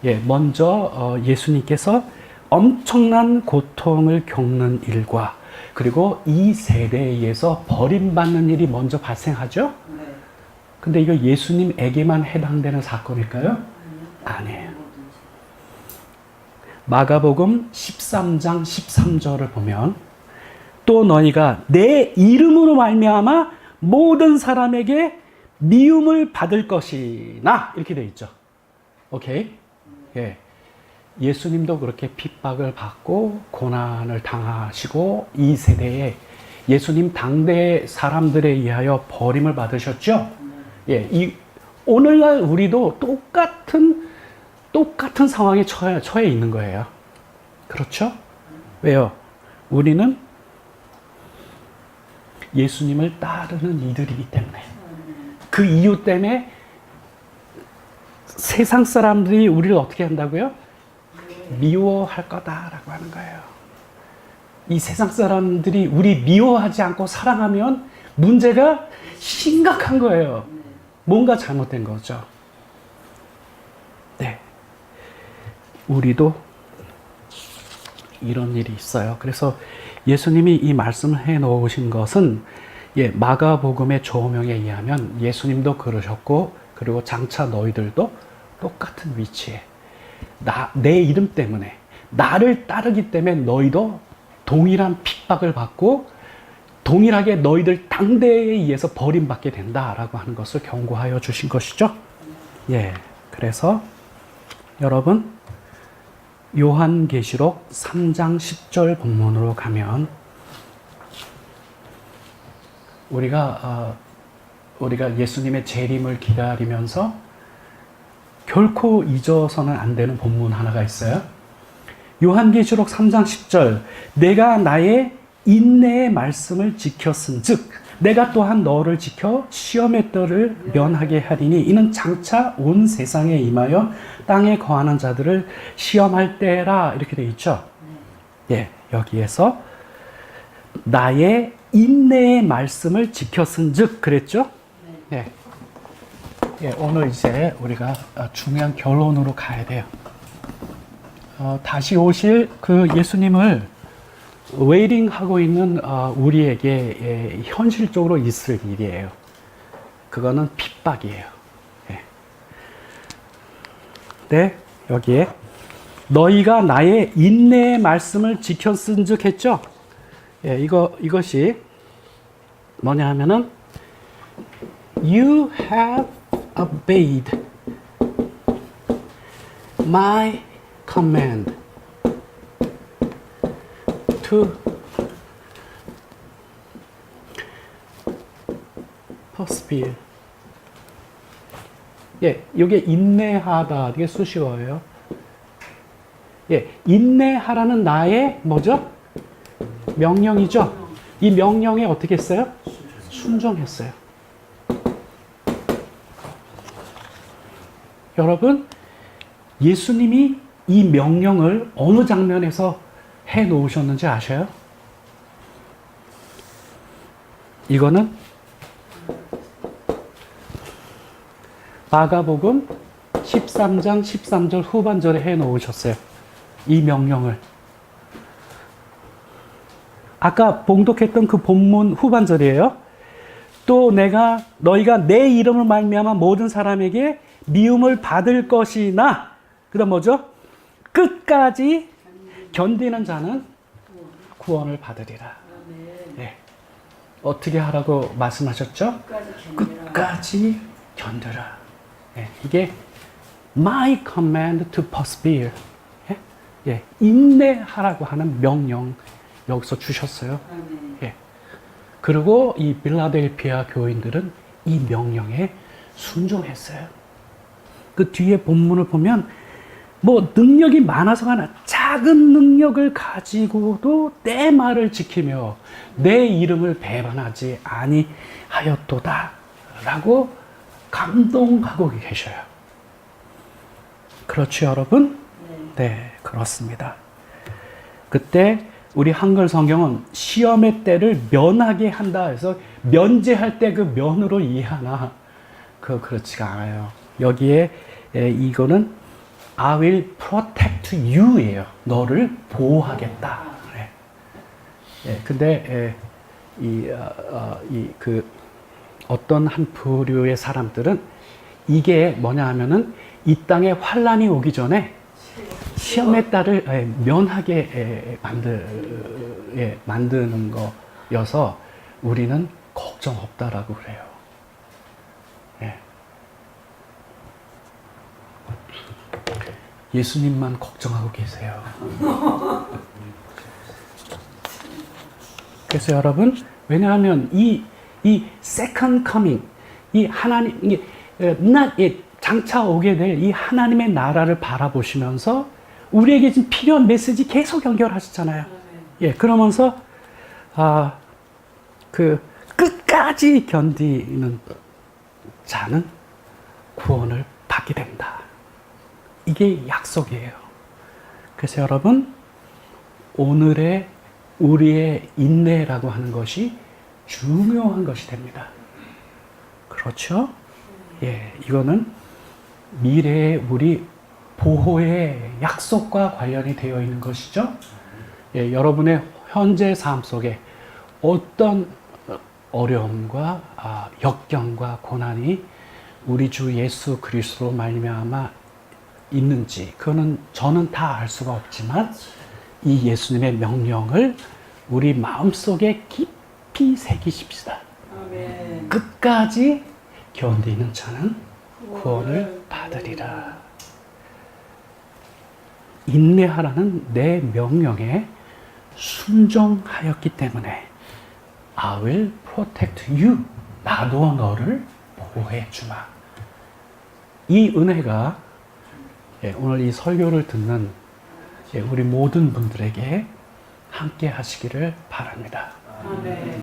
예, 먼저 예수님께서 엄청난 고통을 겪는 일과 그리고 이 세대에 의해서 버림받는 일이 먼저 발생하죠? 근데 이거 예수님에게만 해당되는 사건일까요? 아니에요. 마가복음 13장 13절을 보면 또 너희가 내 이름으로 말미암아 모든 사람에게 미움을 받을 것이나 이렇게 되어 있죠. 오케이? 예. 예수님도 그렇게 핍박을 받고 고난을 당하시고 이 세대에 예수님 당대 사람들에 의하여 버림을 받으셨죠? 예. 오늘날 우리도 똑같은 상황에 처해 있는 거예요. 그렇죠? 왜요? 우리는 예수님을 따르는 이들이기 때문에 그 이유 때문에 세상 사람들이 우리를 어떻게 한다고요? 미워할 거다라고 하는 거예요. 이 세상 사람들이 우리 미워하지 않고 사랑하면 문제가 심각한 거예요. 뭔가 잘못된 거죠. 네. 우리도 이런 일이 있어요. 그래서 예수님이 이 말씀을 해 놓으신 것은 마가복음의 조명에 의하면 예수님도 그러셨고 그리고 장차 너희들도 똑같은 위치에 내 이름 때문에 나를 따르기 때문에 너희도 동일한 핍박을 받고 동일하게 너희들 당대에 의해서 버림받게 된다라고 하는 것을 경고하여 주신 것이죠. 예, 그래서 여러분 요한계시록 3장 10절 본문으로 가면 우리가 예수님의 재림을 기다리면서 결코 잊어서는 안 되는 본문 하나가 있어요. 요한계시록 3장 10절 내가 나의 인내의 말씀을 지켰은즉 내가 또한 너를 지켜 시험의 때를 면하게 하리니 이는 장차 온 세상에 임하여 땅에 거하는 자들을 시험할 때라 이렇게 되어 있죠. 예, 여기에서 나의 인내의 말씀을 지켰은즉 그랬죠. 예. 예, 오늘 이제 우리가 중요한 결론으로 가야 돼요. 다시 오실 그 예수님을 웨이팅하고 있는 우리에게 현실적으로 있을 일이에요. 그거는 핍박이에요. 예. 네, 여기에 너희가 나의 인내의 말씀을 지켰은즉 했죠. 예, 이것이 뭐냐 하면은 You have obeyed my command. to persevere. 예, 이게 인내하다. 이게 수식어예요. 예, 인내하라는 나의 뭐죠? 명령이죠. 이 명령에 어떻게 했어요? 순종했어요. 여러분, 예수님이 이 명령을 어느 장면에서 해 놓으셨는지 아셔요? 이거는 마가복음 13장 13절 후반절에 해 놓으셨어요. 이 명령을. 아까 봉독했던 그 본문 후반절이에요. 또 내가 너희가 내 이름을 말미암아 모든 사람에게 미움을 받을 것이나, 그다음 뭐죠? 끝까지 견디는 자는 구원을 받으리라. 네. 어떻게 하라고 말씀하셨죠? 끝까지 견뎌라. 네. 이게 my command to persevere. 예? 예. 인내하라고 하는 명령 여기서 주셨어요. 예. 그리고 이 빌라델피아 교인들은 이 명령에 순종했어요. 그 뒤에 본문을 보면 뭐 능력이 많아서가 아니라 작은 능력을 가지고도 내 말을 지키며 내 이름을 배반하지 아니하였도다 라고 감동하고 계셔요. 그렇죠, 여러분? 네, 그렇습니다. 그때 우리 한글 성경은 시험의 때를 면하게 한다 해서 면제할 때 그 면으로 이해하나? 그렇지가 않아요. 여기에 이거는 I will protect you예요. 너를 보호하겠다. 네. 예, 근데 어떤 한 부류의 사람들은 이게 뭐냐 하면은 이 땅에 환란이 오기 전에 시험의 딸을 면하게 만드는 거여서 우리는 걱정 없다라고 그래요. 예. 예수님만 걱정하고 계세요. 그래서 여러분, 왜냐하면 이 second coming, 이 하나님, 장차 오게 될 이 하나님의 나라를 바라보시면서 우리에게 지금 필요한 메시지 계속 연결하셨잖아요. 예, 그러면서 끝까지 견디는 자는 구원을 받게 된다. 이게 약속이에요. 그래서 여러분, 오늘의 우리의 인내라고 하는 것이 중요한 것이 됩니다. 그렇죠? 예, 이거는 미래의 우리 보호의 약속과 관련이 되어 있는 것이죠. 예, 여러분의 현재 삶 속에 어떤 어려움과 역경과 고난이 우리 주 예수 그리스도로 말미암아 있는지, 그거는 저는 다 알 수가 없지만 이 예수님의 명령을 우리 마음속에 깊이 새기십시다. 아멘. 끝까지 견디는 자는 구원을 받으리라. 인내하라는 내 명령에 순종하였기 때문에 I will protect you. 나도 너를 보호해 주마. 이 은혜가 오늘 이 설교를 듣는 우리 모든 분들에게 함께 하시기를 바랍니다. 아멘.